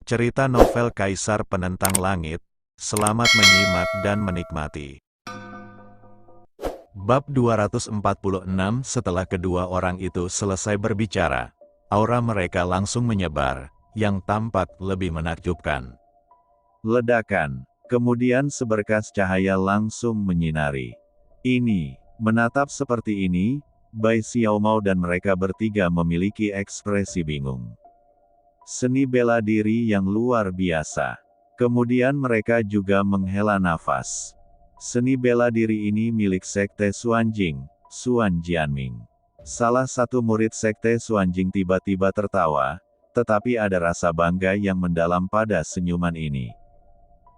Cerita novel Kaisar Penentang Langit. Selamat menyimak dan menikmati. Bab 246. Setelah kedua orang itu selesai berbicara, aura mereka langsung menyebar, yang tampak lebih menakjubkan. Ledakan, kemudian seberkas cahaya langsung menyinari. Ini, menatap seperti ini, Bai Xiaomao dan mereka bertiga memiliki ekspresi bingung. Seni bela diri yang luar biasa. Kemudian mereka juga menghela nafas. Seni bela diri ini milik Sekte Xuanjing, Xuan Jianming. Salah satu murid Sekte Xuanjing tiba-tiba tertawa, tetapi ada rasa bangga yang mendalam pada senyuman ini.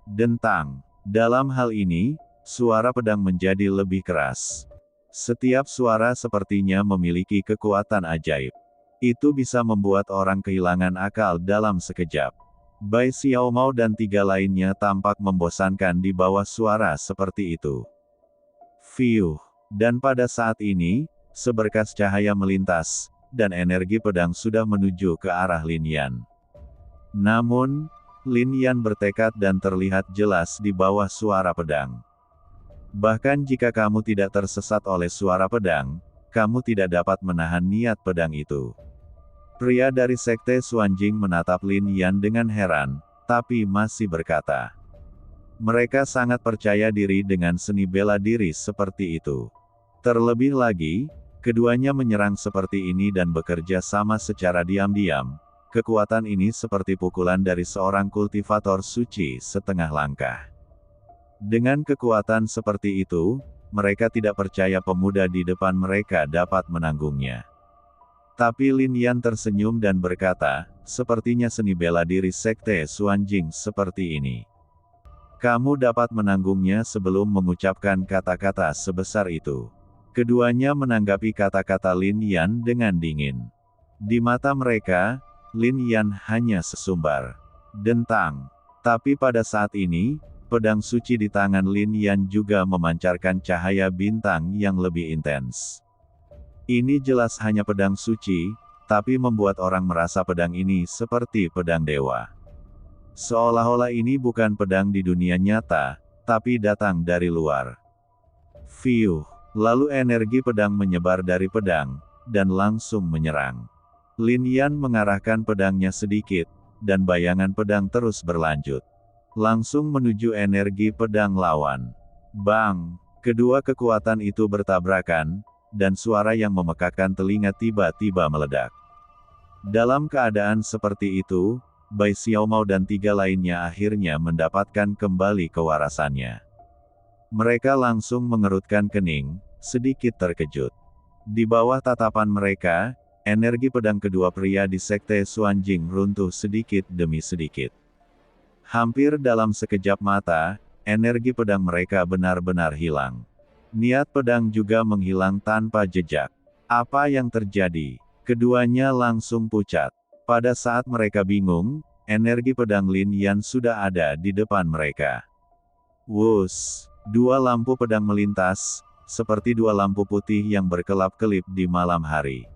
Dentang. Dalam hal ini, suara pedang menjadi lebih keras. Setiap suara sepertinya memiliki kekuatan ajaib. Itu bisa membuat orang kehilangan akal dalam sekejap. Bai Xiaomao dan tiga lainnya tampak membosankan di bawah suara seperti itu. Fiuh. Dan pada saat ini, seberkas cahaya melintas, dan energi pedang sudah menuju ke arah Lin Yan. Namun, Lin Yan bertekad dan terlihat jelas di bawah suara pedang. Bahkan jika kamu tidak tersesat oleh suara pedang, kamu tidak dapat menahan niat pedang itu. Pria dari Sekte Xuanjing menatap Lin Yan dengan heran, tapi masih berkata. Mereka sangat percaya diri dengan seni bela diri seperti itu. Terlebih lagi, keduanya menyerang seperti ini dan bekerja sama secara diam-diam. Kekuatan ini seperti pukulan dari seorang kultivator suci setengah langkah. Dengan kekuatan seperti itu, mereka tidak percaya pemuda di depan mereka dapat menanggungnya. Tapi Lin Yan tersenyum dan berkata, sepertinya seni bela diri Sekte Xuanjing seperti ini. Kamu dapat menanggungnya sebelum mengucapkan kata-kata sebesar itu. Keduanya menanggapi kata-kata Lin Yan dengan dingin. Di mata mereka, Lin Yan hanya sesumbar dentang. Tapi pada saat ini, pedang suci di tangan Lin Yan juga memancarkan cahaya bintang yang lebih intens. Ini jelas hanya pedang suci, tapi membuat orang merasa pedang ini seperti pedang dewa. Seolah-olah ini bukan pedang di dunia nyata, tapi datang dari luar. Fiuh. Lalu energi pedang menyebar dari pedang, dan langsung menyerang. Lin Yan mengarahkan pedangnya sedikit, dan bayangan pedang terus berlanjut. Langsung menuju energi pedang lawan. Bang! Kedua kekuatan itu bertabrakan, dan suara yang memekakkan telinga tiba-tiba meledak. Dalam keadaan seperti itu, Bai Xiaomao dan tiga lainnya akhirnya mendapatkan kembali kewarasannya. Mereka langsung mengerutkan kening, sedikit terkejut. Di bawah tatapan mereka, energi pedang kedua pria di Sekte Xuanjing runtuh sedikit demi sedikit. Hampir dalam sekejap mata, energi pedang mereka benar-benar hilang. Niat pedang juga menghilang tanpa jejak. Apa yang terjadi? Keduanya langsung pucat. Pada saat mereka bingung, energi pedang Lin Yan sudah ada di depan mereka. Wus! Dua lampu pedang melintas, seperti dua lampu putih yang berkelap-kelip di malam hari.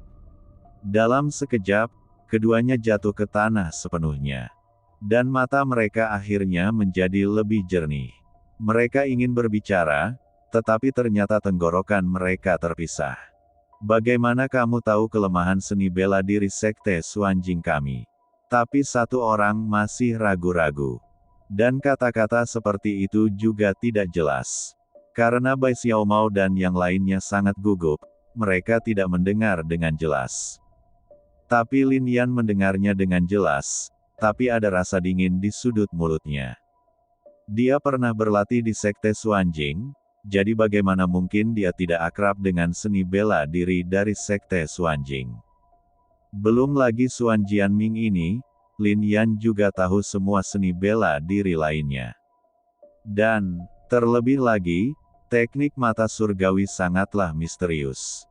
Dalam sekejap, keduanya jatuh ke tanah sepenuhnya. Dan mata mereka akhirnya menjadi lebih jernih. Mereka ingin berbicara, tetapi ternyata tenggorokan mereka terpisah. Bagaimana kamu tahu kelemahan seni bela diri Sekte Xuanjing kami? Tapi satu orang masih ragu-ragu. Dan kata-kata seperti itu juga tidak jelas. Karena Bai Xiaomao dan yang lainnya sangat gugup, mereka tidak mendengar dengan jelas. Tapi Lin Yan mendengarnya dengan jelas, tapi ada rasa dingin di sudut mulutnya. Dia pernah berlatih di Sekte Xuanjing, jadi bagaimana mungkin dia tidak akrab dengan seni bela diri dari Sekte Xuanjing. Belum lagi Xuan Jianming ini, Lin Yan juga tahu semua seni bela diri lainnya. Dan, terlebih lagi, teknik mata surgawi sangatlah misterius.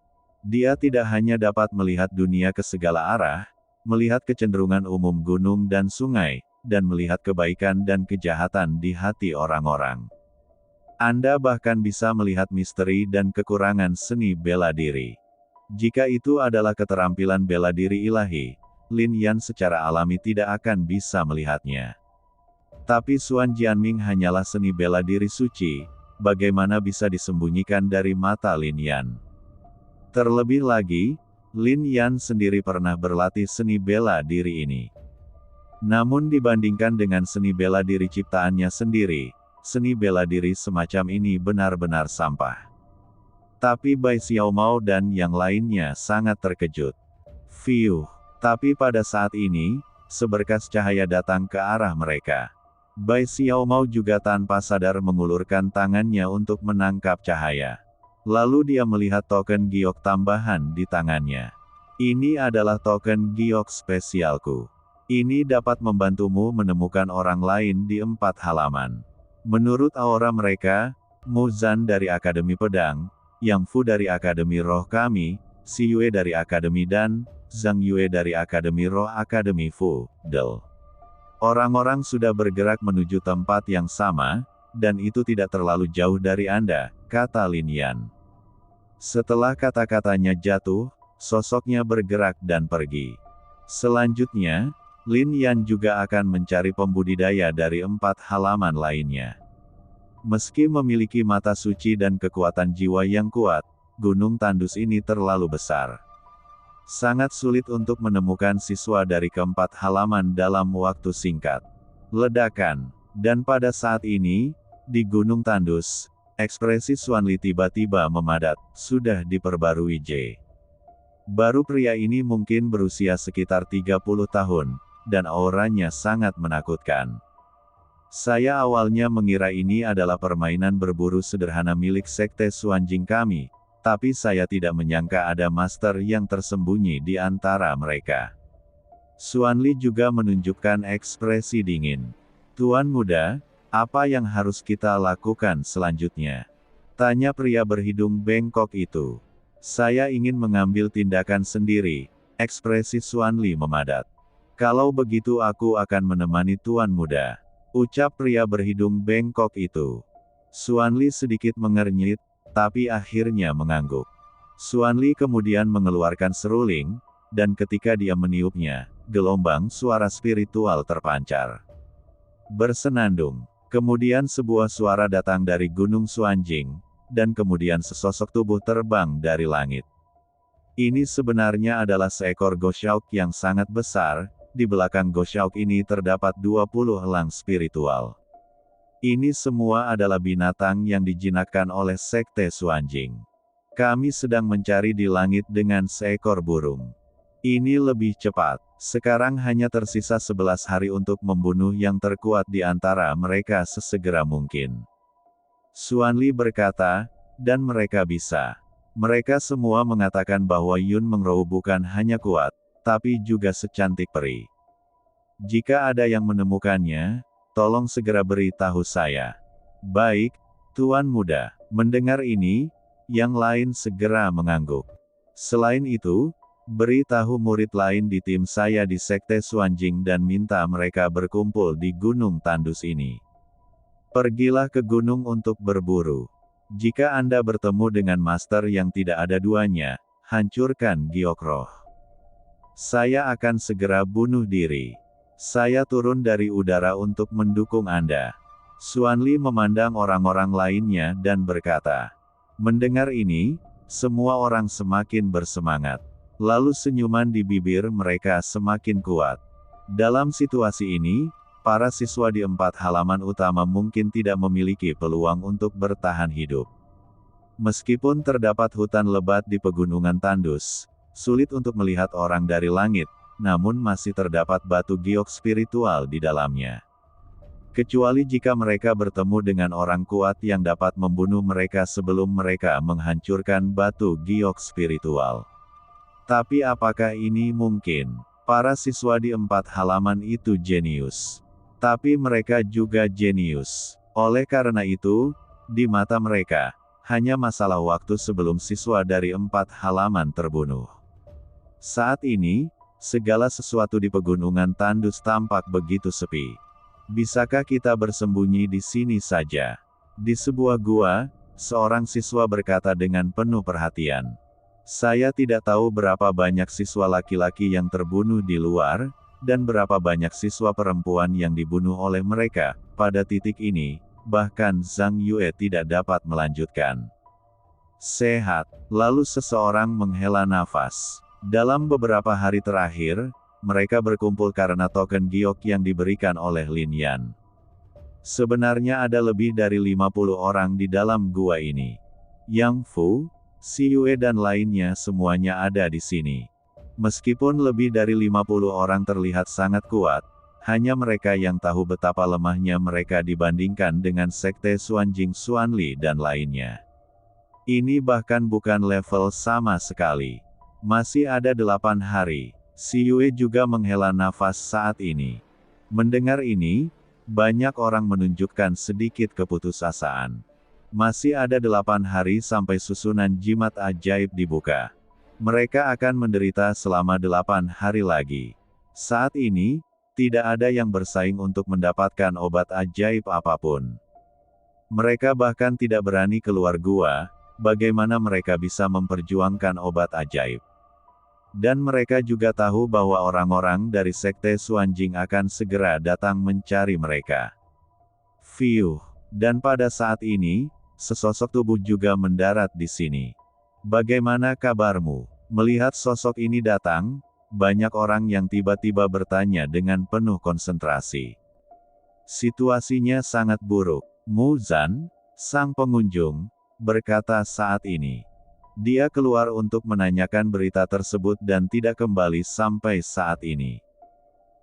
Dia tidak hanya dapat melihat dunia ke segala arah, melihat kecenderungan umum gunung dan sungai, dan melihat kebaikan dan kejahatan di hati orang-orang. Anda bahkan bisa melihat misteri dan kekurangan seni bela diri. Jika itu adalah keterampilan bela diri ilahi, Lin Yan secara alami tidak akan bisa melihatnya. Tapi Xuan Jianming hanyalah seni bela diri suci, bagaimana bisa disembunyikan dari mata Lin Yan? Terlebih lagi, Lin Yan sendiri pernah berlatih seni bela diri ini. Namun dibandingkan dengan seni bela diri ciptaannya sendiri, seni bela diri semacam ini benar-benar sampah. Tapi Bai Xiaomao dan yang lainnya sangat terkejut. Fiuh. Tapi pada saat ini, seberkas cahaya datang ke arah mereka. Bai Xiaomao juga tanpa sadar mengulurkan tangannya untuk menangkap cahaya. Lalu dia melihat token giok tambahan di tangannya. Ini adalah token giok spesialku. Ini dapat membantumu menemukan orang lain di 4 halaman. Menurut aura mereka, Mu Zan dari Akademi Pedang, Yang Fu dari Akademi Roh Kami, Si Yue dari Akademi Dan, Zhang Yue dari Akademi Roh Akademi Fu, Del. Orang-orang sudah bergerak menuju tempat yang sama, dan itu tidak terlalu jauh dari Anda, kata Lin Yan. Setelah kata-katanya jatuh, sosoknya bergerak dan pergi. Selanjutnya, Lin Yan juga akan mencari pembudidaya dari 4 halaman lainnya. Meski memiliki mata suci dan kekuatan jiwa yang kuat, gunung tandus ini terlalu besar. Sangat sulit untuk menemukan siswa dari ke-4 halaman dalam waktu singkat. Ledakan. Dan pada saat ini, di Gunung Tandus, ekspresi Xuan Li tiba-tiba memadat, sudah diperbarui J. Baru pria ini mungkin berusia sekitar 30 tahun, dan auranya sangat menakutkan. Saya awalnya mengira ini adalah permainan berburu sederhana milik Sekte Xuanjing kami, tapi saya tidak menyangka ada master yang tersembunyi di antara mereka. Xuan Li juga menunjukkan ekspresi dingin. Tuan muda, apa yang harus kita lakukan selanjutnya? Tanya pria berhidung bengkok itu. Saya ingin mengambil tindakan sendiri, ekspresi Xuan Li memadat. Kalau begitu aku akan menemani tuan muda, ucap pria berhidung bengkok itu. Xuan Li sedikit mengernyit, tapi akhirnya mengangguk. Xuan Li kemudian mengeluarkan seruling, dan ketika dia meniupnya, gelombang suara spiritual terpancar. Bersenandung. Kemudian sebuah suara datang dari Gunung Xuanjing, dan kemudian sesosok tubuh terbang dari langit. Ini sebenarnya adalah seekor Goshaok yang sangat besar, di belakang Goshaok ini terdapat 20 elang spiritual. Ini semua adalah binatang yang dijinakkan oleh Sekte Xuanjing. Kami sedang mencari di langit dengan seekor burung. Ini lebih cepat. Sekarang hanya tersisa 11 hari untuk membunuh yang terkuat di antara mereka sesegera mungkin. Xuan Li berkata, dan mereka bisa. Mereka semua mengatakan bahwa Yun Mengrou bukan hanya kuat, tapi juga secantik peri. Jika ada yang menemukannya, tolong segera beritahu saya. Baik, Tuan Muda. Mendengar ini, yang lain segera mengangguk. Selain itu, beritahu murid lain di tim saya di Sekte Xuanjing dan minta mereka berkumpul di Gunung Tandus ini. Pergilah ke gunung untuk berburu. Jika Anda bertemu dengan master yang tidak ada duanya, hancurkan giok roh. Saya akan segera bunuh diri. Saya turun dari udara untuk mendukung Anda. Xuan Li memandang orang-orang lainnya dan berkata. Mendengar ini, semua orang semakin bersemangat. Lalu senyuman di bibir mereka semakin kuat. Dalam situasi ini, para siswa di 4 halaman utama mungkin tidak memiliki peluang untuk bertahan hidup. Meskipun terdapat hutan lebat di pegunungan Tandus, sulit untuk melihat orang dari langit, namun masih terdapat batu giok spiritual di dalamnya. Kecuali jika mereka bertemu dengan orang kuat yang dapat membunuh mereka sebelum mereka menghancurkan batu giok spiritual. Tapi apakah ini mungkin? Para siswa di 4 halaman itu jenius. Tapi mereka juga jenius. Oleh karena itu, di mata mereka, hanya masalah waktu sebelum siswa dari 4 halaman terbunuh. Saat ini, segala sesuatu di pegunungan Tandus tampak begitu sepi. Bisakah kita bersembunyi di sini saja? Di sebuah gua, seorang siswa berkata dengan penuh perhatian. Saya tidak tahu berapa banyak siswa laki-laki yang terbunuh di luar, dan berapa banyak siswa perempuan yang dibunuh oleh mereka. Pada titik ini, bahkan Zhang Yue tidak dapat melanjutkan. Sehat. Lalu seseorang menghela nafas. Dalam beberapa hari terakhir, mereka berkumpul karena token giok yang diberikan oleh Lin Yan. Sebenarnya ada lebih dari 50 orang di dalam gua ini. Yang Fu, Si Yue dan lainnya semuanya ada di sini. Meskipun lebih dari 50 orang terlihat sangat kuat, hanya mereka yang tahu betapa lemahnya mereka dibandingkan dengan sekte Xuanjing Xuanli dan lainnya. Ini bahkan bukan level sama sekali. Masih ada 8 hari. Si Yue juga menghela nafas saat ini. Mendengar ini, banyak orang menunjukkan sedikit keputusasaan. Masih ada 8 hari sampai susunan jimat ajaib dibuka. Mereka akan menderita selama 8 hari lagi. Saat ini, tidak ada yang bersaing untuk mendapatkan obat ajaib apapun. Mereka bahkan tidak berani keluar gua, bagaimana mereka bisa memperjuangkan obat ajaib. Dan mereka juga tahu bahwa orang-orang dari sekte Xuanjing akan segera datang mencari mereka. Fiuh. Dan pada saat ini, sesosok tubuh juga mendarat di sini. Bagaimana kabarmu? Melihat sosok ini datang, banyak orang yang tiba-tiba bertanya dengan penuh konsentrasi. Situasinya sangat buruk. Mu Zan, sang pengunjung, berkata saat ini. Dia keluar untuk menanyakan berita tersebut dan tidak kembali sampai saat ini.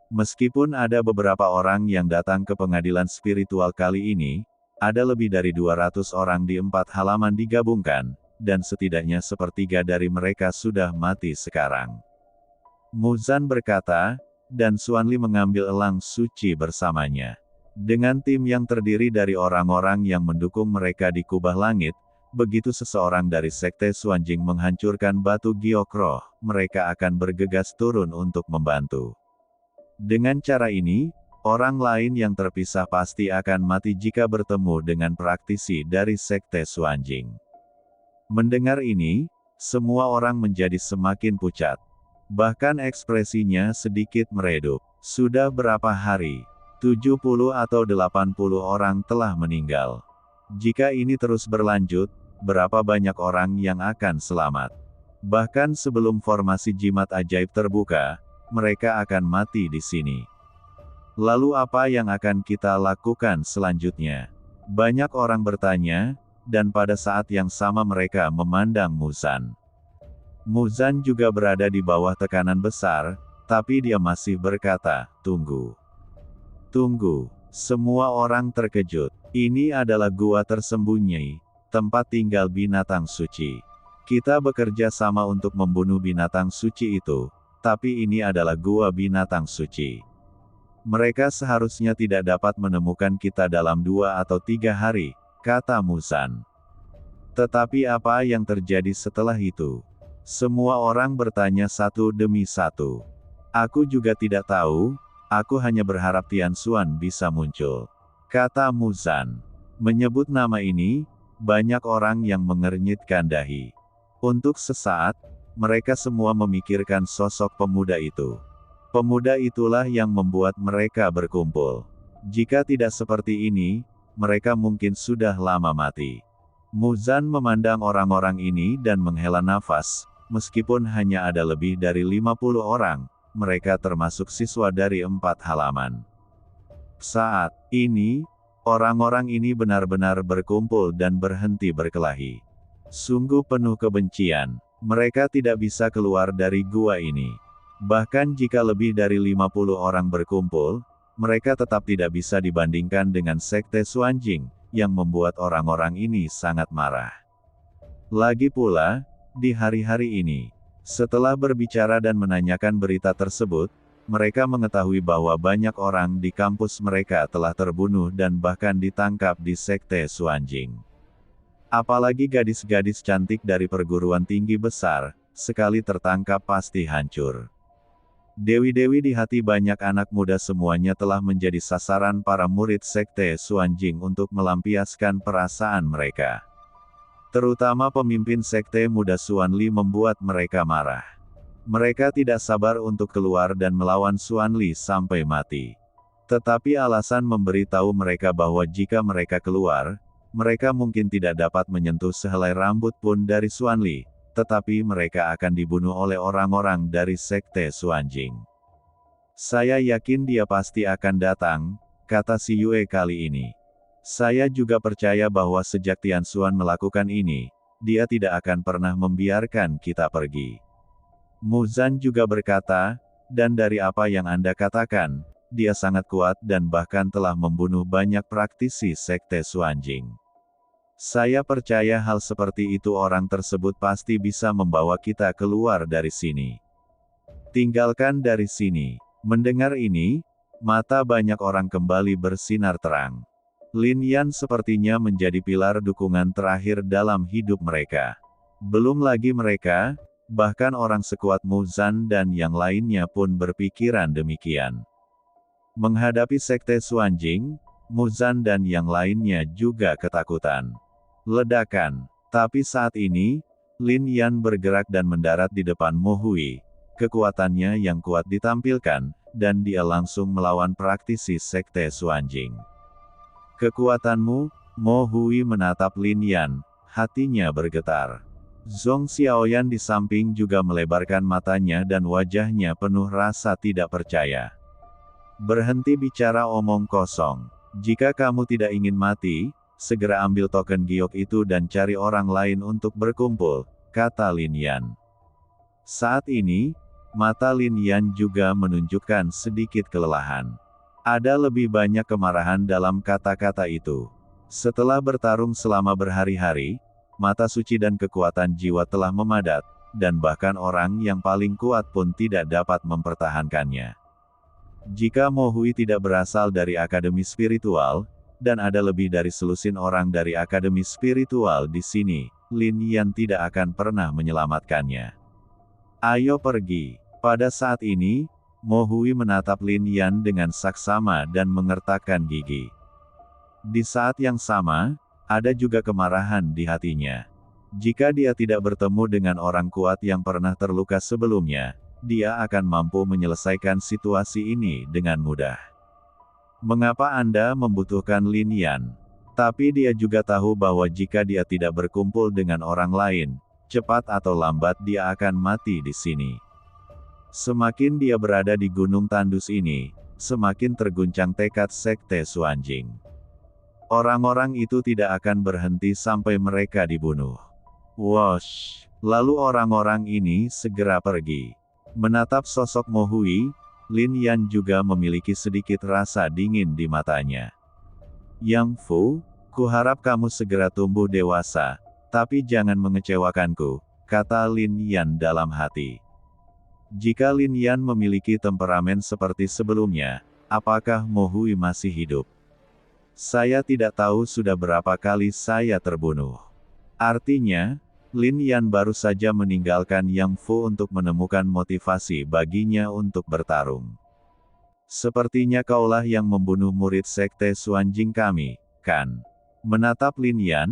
Meskipun ada beberapa orang yang datang ke pengadilan spiritual kali ini, ada lebih dari 200 orang di 4 halaman digabungkan, dan setidaknya sepertiga dari mereka sudah mati sekarang. Muzan berkata, dan Xuanli mengambil elang suci bersamanya. Dengan tim yang terdiri dari orang-orang yang mendukung mereka di kubah langit, begitu seseorang dari sekte Xuanjing menghancurkan batu giok roh, mereka akan bergegas turun untuk membantu. Dengan cara ini, orang lain yang terpisah pasti akan mati jika bertemu dengan praktisi dari sekte Xuanjing. Mendengar ini, semua orang menjadi semakin pucat. Bahkan ekspresinya sedikit meredup. Sudah berapa hari? 70 atau 80 orang telah meninggal. Jika ini terus berlanjut, berapa banyak orang yang akan selamat? Bahkan sebelum formasi jimat ajaib terbuka, mereka akan mati di sini. Lalu apa yang akan kita lakukan selanjutnya? Banyak orang bertanya, dan pada saat yang sama mereka memandang Muzan. Muzan juga berada di bawah tekanan besar, tapi dia masih berkata, tunggu. Tunggu. Semua orang terkejut. Ini adalah gua tersembunyi, tempat tinggal binatang suci. Kita bekerja sama untuk membunuh binatang suci itu, tapi ini adalah gua binatang suci. Mereka seharusnya tidak dapat menemukan kita dalam 2 atau 3 hari, kata Muzan. Tetapi apa yang terjadi setelah itu? Semua orang bertanya satu demi satu. Aku juga tidak tahu, aku hanya berharap Tian Xuan bisa muncul. Kata Muzan. Menyebut nama ini, banyak orang yang mengernyitkan dahi. Untuk sesaat, mereka semua memikirkan sosok pemuda itu. Pemuda itulah yang membuat mereka berkumpul. Jika tidak seperti ini, mereka mungkin sudah lama mati. Muzan memandang orang-orang ini dan menghela nafas, meskipun hanya ada lebih dari 50 orang, mereka termasuk siswa dari 4 halaman. Saat ini, orang-orang ini benar-benar berkumpul dan berhenti berkelahi. Sungguh penuh kebencian, mereka tidak bisa keluar dari gua ini. Bahkan jika lebih dari 50 orang berkumpul, mereka tetap tidak bisa dibandingkan dengan sekte Xuanjing, yang membuat orang-orang ini sangat marah. Lagi pula, di hari-hari ini, setelah berbicara dan menanyakan berita tersebut, mereka mengetahui bahwa banyak orang di kampus mereka telah terbunuh dan bahkan ditangkap di sekte Xuanjing. Apalagi gadis-gadis cantik dari perguruan tinggi besar, sekali tertangkap pasti hancur. Dewi-dewi di hati banyak anak muda semuanya telah menjadi sasaran para murid sekte Xuanjing untuk melampiaskan perasaan mereka. Terutama pemimpin sekte muda Xuanli membuat mereka marah. Mereka tidak sabar untuk keluar dan melawan Xuanli sampai mati. Tetapi alasan memberitahu mereka bahwa jika mereka keluar, mereka mungkin tidak dapat menyentuh sehelai rambut pun dari Xuanli, tetapi mereka akan dibunuh oleh orang-orang dari sekte Xuanjing. Saya yakin dia pasti akan datang, kata si Yue kali ini. Saya juga percaya bahwa sejak Tian Xuan melakukan ini, dia tidak akan pernah membiarkan kita pergi. Mu Zan juga berkata, dan dari apa yang Anda katakan, dia sangat kuat dan bahkan telah membunuh banyak praktisi sekte Xuanjing. Saya percaya hal seperti itu orang tersebut pasti bisa membawa kita keluar dari sini. Tinggalkan dari sini. Mendengar ini, mata banyak orang kembali bersinar terang. Lin Yan sepertinya menjadi pilar dukungan terakhir dalam hidup mereka. Belum lagi mereka, bahkan orang sekuat Mu Zan dan yang lainnya pun berpikiran demikian. Menghadapi sekte Xuanjing, Mu Zan dan yang lainnya juga ketakutan. Ledakan. Tapi saat ini, Lin Yan bergerak dan mendarat di depan Mo Hui. Kekuatannya yang kuat ditampilkan, dan dia langsung melawan praktisi sekte Xuanjing. Kekuatanmu, Mo Hui menatap Lin Yan, hatinya bergetar. Zhong Xiaoyan di samping juga melebarkan matanya dan wajahnya penuh rasa tidak percaya. Berhenti bicara omong kosong. Jika kamu tidak ingin mati, segera ambil token giok itu dan cari orang lain untuk berkumpul, kata Lin Yan. Saat ini, mata Lin Yan juga menunjukkan sedikit kelelahan. Ada lebih banyak kemarahan dalam kata-kata itu. Setelah bertarung selama berhari-hari, mata suci dan kekuatan jiwa telah memadat, dan bahkan orang yang paling kuat pun tidak dapat mempertahankannya. Jika Mo Hui tidak berasal dari akademi spiritual, dan ada lebih dari selusin orang dari akademi spiritual di sini, Lin Yan tidak akan pernah menyelamatkannya. Ayo pergi. Pada saat ini, Mo Hui menatap Lin Yan dengan saksama dan mengertakkan gigi. Di saat yang sama, ada juga kemarahan di hatinya. Jika dia tidak bertemu dengan orang kuat yang pernah terluka sebelumnya, dia akan mampu menyelesaikan situasi ini dengan mudah. Mengapa Anda membutuhkan Lin Yan? Tapi dia juga tahu bahwa jika dia tidak berkumpul dengan orang lain, cepat atau lambat dia akan mati di sini. Semakin dia berada di Gunung Tandus ini, semakin terguncang tekad sekte Xuanjing. Orang-orang itu tidak akan berhenti sampai mereka dibunuh. Wosh! Lalu orang-orang ini segera pergi. Menatap sosok Mo Hui, Lin Yan juga memiliki sedikit rasa dingin di matanya. Yang Fu, kuharap kamu segera tumbuh dewasa, tapi jangan mengecewakanku, kata Lin Yan dalam hati. Jika Lin Yan memiliki temperamen seperti sebelumnya, apakah Mo Hui masih hidup? Saya tidak tahu sudah berapa kali saya terbunuh. Artinya, Lin Yan baru saja meninggalkan Yang Fu untuk menemukan motivasi baginya untuk bertarung. Sepertinya kaulah yang membunuh murid sekte Xuanjing kami, kan? Menatap Lin Yan,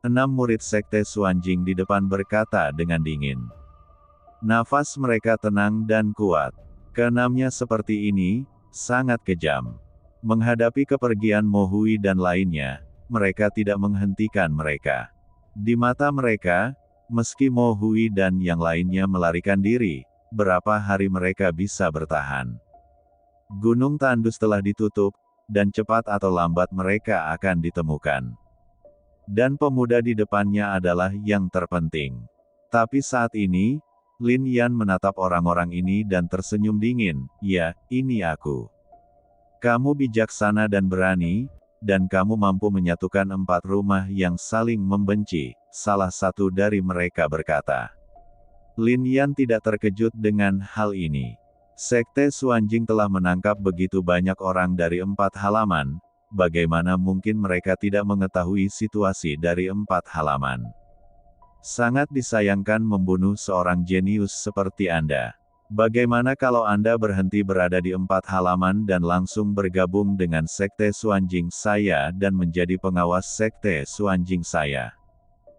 6 murid sekte Xuanjing di depan berkata dengan dingin. Nafas mereka tenang dan kuat. Keenamnya seperti ini, sangat kejam. Menghadapi kepergian Mo Hui dan lainnya, mereka tidak menghentikan mereka. Di mata mereka, meski Mo Hui dan yang lainnya melarikan diri, berapa hari mereka bisa bertahan? Gunung Tandus telah ditutup, dan cepat atau lambat mereka akan ditemukan. Dan pemuda di depannya adalah yang terpenting. Tapi saat ini, Lin Yan menatap orang-orang ini dan tersenyum dingin. Ya, ini aku. Kamu bijaksana dan berani, dan kamu mampu menyatukan 4 rumah yang saling membenci, salah satu dari mereka berkata. Lin Yan tidak terkejut dengan hal ini. Sekte Xuanjing telah menangkap begitu banyak orang dari 4 halaman, bagaimana mungkin mereka tidak mengetahui situasi dari 4 halaman? Sangat disayangkan membunuh seorang jenius seperti Anda. Bagaimana kalau Anda berhenti berada di 4 halaman dan langsung bergabung dengan sekte Xuanjing saya dan menjadi pengawas sekte Xuanjing saya?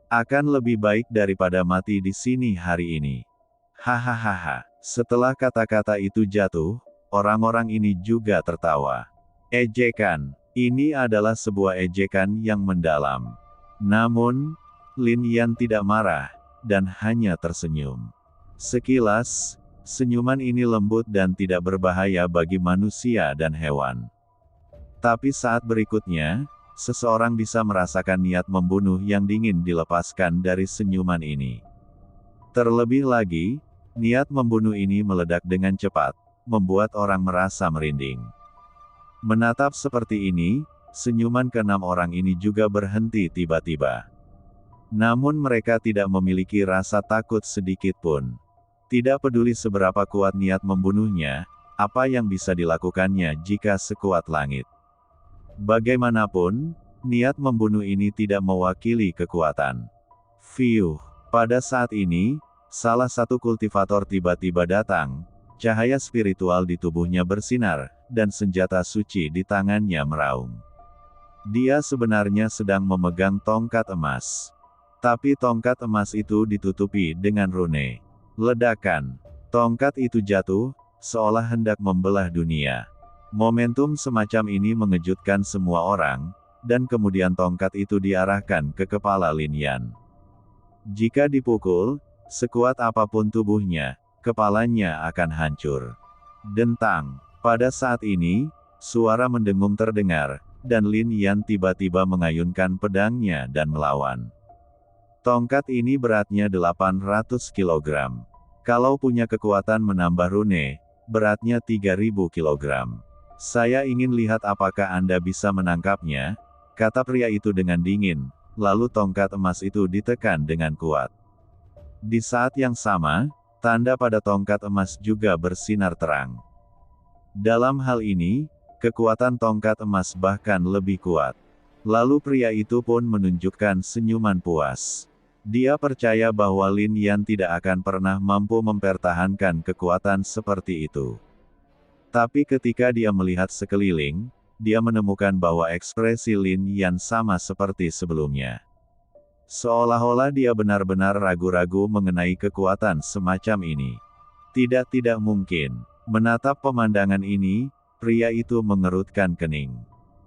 Akan lebih baik daripada mati di sini hari ini. Hahaha. Setelah kata-kata itu jatuh, orang-orang ini juga tertawa. Ejekan. Ini adalah sebuah ejekan yang mendalam. Namun, Lin Yan tidak marah, dan hanya tersenyum. Sekilas, senyuman ini lembut dan tidak berbahaya bagi manusia dan hewan. Tapi saat berikutnya, seseorang bisa merasakan niat membunuh yang dingin dilepaskan dari senyuman ini. Terlebih lagi, niat membunuh ini meledak dengan cepat, membuat orang merasa merinding. Menatap seperti ini, senyuman keenam orang ini juga berhenti tiba-tiba. Namun mereka tidak memiliki rasa takut sedikit pun. Tidak peduli seberapa kuat niat membunuhnya, apa yang bisa dilakukannya jika sekuat langit. Bagaimanapun, niat membunuh ini tidak mewakili kekuatan. Fiuh. Pada saat ini, salah satu kultivator tiba-tiba datang, cahaya spiritual di tubuhnya bersinar, dan senjata suci di tangannya meraung. Dia sebenarnya sedang memegang tongkat emas. Tapi tongkat emas itu ditutupi dengan rune. Ledakan. Tongkat itu jatuh, seolah hendak membelah dunia. Momentum semacam ini mengejutkan semua orang, dan kemudian tongkat itu diarahkan ke kepala Lin Yan. Jika dipukul, sekuat apapun tubuhnya, kepalanya akan hancur. Dentang. Pada saat ini, suara mendengung terdengar, dan Lin Yan tiba-tiba mengayunkan pedangnya dan melawan. Tongkat ini beratnya 800 kg. Kalau punya kekuatan menambah rune, beratnya 3000 kg. Saya ingin lihat apakah Anda bisa menangkapnya, kata pria itu dengan dingin, lalu tongkat emas itu ditekan dengan kuat. Di saat yang sama, tanda pada tongkat emas juga bersinar terang. Dalam hal ini, kekuatan tongkat emas bahkan lebih kuat. Lalu pria itu pun menunjukkan senyuman puas. Dia percaya bahwa Lin Yan tidak akan pernah mampu mempertahankan kekuatan seperti itu. Tapi ketika dia melihat sekeliling, dia menemukan bahwa ekspresi Lin Yan sama seperti sebelumnya. Seolah-olah dia benar-benar ragu-ragu mengenai kekuatan semacam ini. Tidak mungkin. Menatap pemandangan ini, pria itu mengerutkan kening.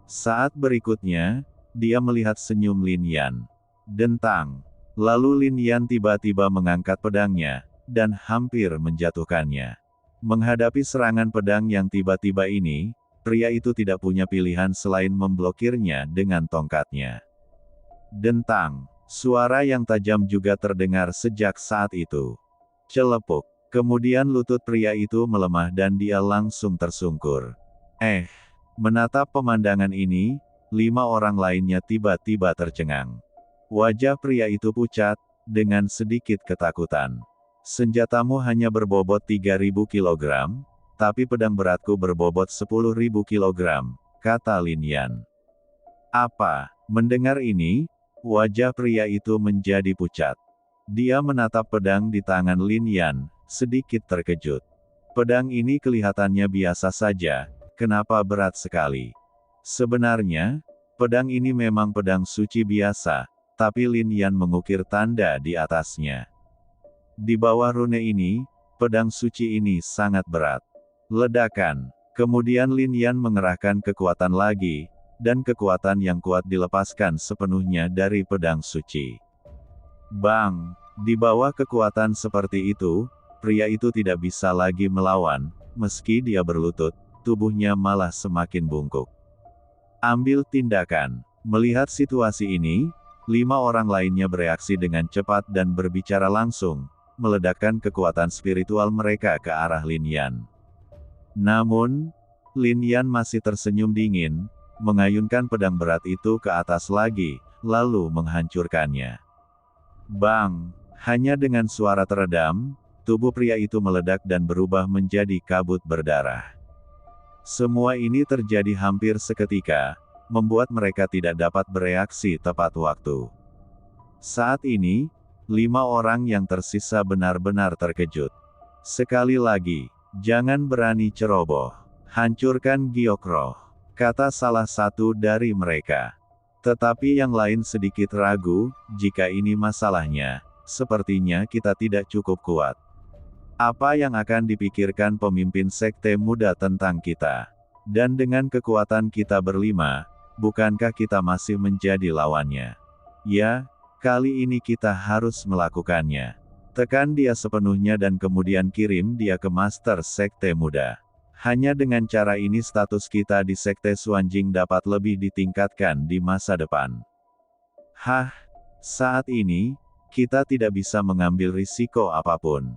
Saat berikutnya, dia melihat senyum Lin Yan. Dentang. Lalu Lin Yan tiba-tiba mengangkat pedangnya, dan hampir menjatuhkannya. Menghadapi serangan pedang yang tiba-tiba ini, pria itu tidak punya pilihan selain memblokirnya dengan tongkatnya. Dentang. Suara yang tajam juga terdengar sejak saat itu. Celepuk. Kemudian lutut pria itu melemah dan dia langsung tersungkur. Menatap pemandangan ini, 5 orang lainnya tiba-tiba tercengang. Wajah pria itu pucat, dengan sedikit ketakutan. Senjatamu hanya berbobot 3000 kg, tapi pedang beratku berbobot 10.000 kg, kata Lin Yan. Apa? Mendengar ini, wajah pria itu menjadi pucat. Dia menatap pedang di tangan Lin Yan, sedikit terkejut. Pedang ini kelihatannya biasa saja, kenapa berat sekali? Sebenarnya, pedang ini memang pedang suci biasa, tapi Lin Yan mengukir tanda di atasnya. Di bawah rune ini, pedang suci ini sangat berat. Ledakan. Kemudian Lin Yan mengerahkan kekuatan lagi, dan kekuatan yang kuat dilepaskan sepenuhnya dari pedang suci. Bang! Di bawah kekuatan seperti itu, pria itu tidak bisa lagi melawan, meski dia berlutut, tubuhnya malah semakin bungkuk. Ambil tindakan. Melihat situasi ini, 5 orang lainnya bereaksi dengan cepat dan berbicara langsung, meledakkan kekuatan spiritual mereka ke arah Lin Yan. Namun, Lin Yan masih tersenyum dingin, mengayunkan pedang berat itu ke atas lagi, lalu menghancurkannya. Bang! Hanya dengan suara teredam, tubuh pria itu meledak dan berubah menjadi kabut berdarah. Semua ini terjadi hampir seketika, membuat mereka tidak dapat bereaksi tepat waktu. Saat ini, 5 orang yang tersisa benar-benar terkejut. Sekali lagi, jangan berani ceroboh. Hancurkan Giokroh, kata salah satu dari mereka. Tetapi yang lain sedikit ragu, jika ini masalahnya, sepertinya kita tidak cukup kuat. Apa yang akan dipikirkan pemimpin sekte muda tentang kita? Dan dengan kekuatan kita berlima, bukankah kita masih menjadi lawannya? Ya, kali ini kita harus melakukannya. Tekan dia sepenuhnya dan kemudian kirim dia ke Master Sekte Muda. Hanya dengan cara ini status kita di Sekte Xuanjing dapat lebih ditingkatkan di masa depan. Hah, saat ini, kita tidak bisa mengambil risiko apapun.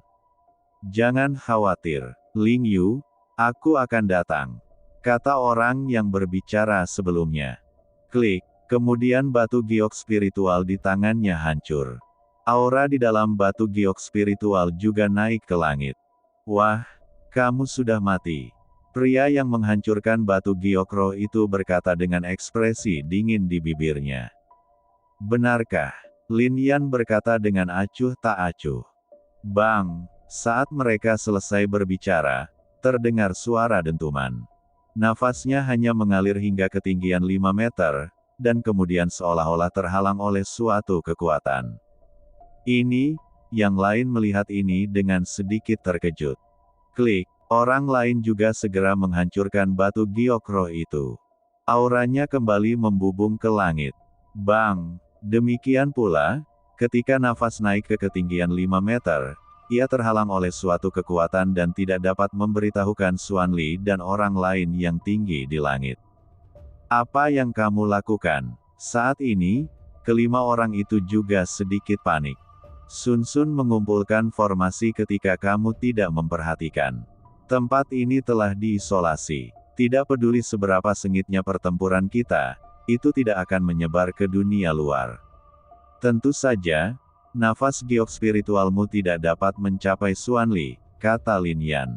Jangan khawatir, Ling Yu, aku akan datang, kata orang yang berbicara sebelumnya. Klik, kemudian batu giok spiritual di tangannya hancur. Aura di dalam batu giok spiritual juga naik ke langit. Wah, kamu sudah mati. Pria yang menghancurkan batu giok roh itu berkata dengan ekspresi dingin di bibirnya. Benarkah? Lin Yan berkata dengan acuh tak acuh. Bang, saat mereka selesai berbicara, terdengar suara dentuman. Nafasnya hanya mengalir hingga ketinggian 5 meter, dan kemudian seolah-olah terhalang oleh suatu kekuatan. Ini, yang lain melihat ini dengan sedikit terkejut. Klik, orang lain juga segera menghancurkan batu giok roh itu. Auranya kembali membubung ke langit. Bang, demikian pula, ketika nafas naik ke ketinggian 5 meter, ia terhalang oleh suatu kekuatan dan tidak dapat memberitahukan Xuan Li dan orang lain yang tinggi di langit. Apa yang kamu lakukan? Saat ini, kelima orang itu juga sedikit panik. Sun Sun mengumpulkan formasi ketika kamu tidak memperhatikan. Tempat ini telah diisolasi. Tidak peduli seberapa sengitnya pertempuran kita, itu tidak akan menyebar ke dunia luar. Tentu saja, nafas giok spiritualmu tidak dapat mencapai Xuan Li, kata Lin Yan.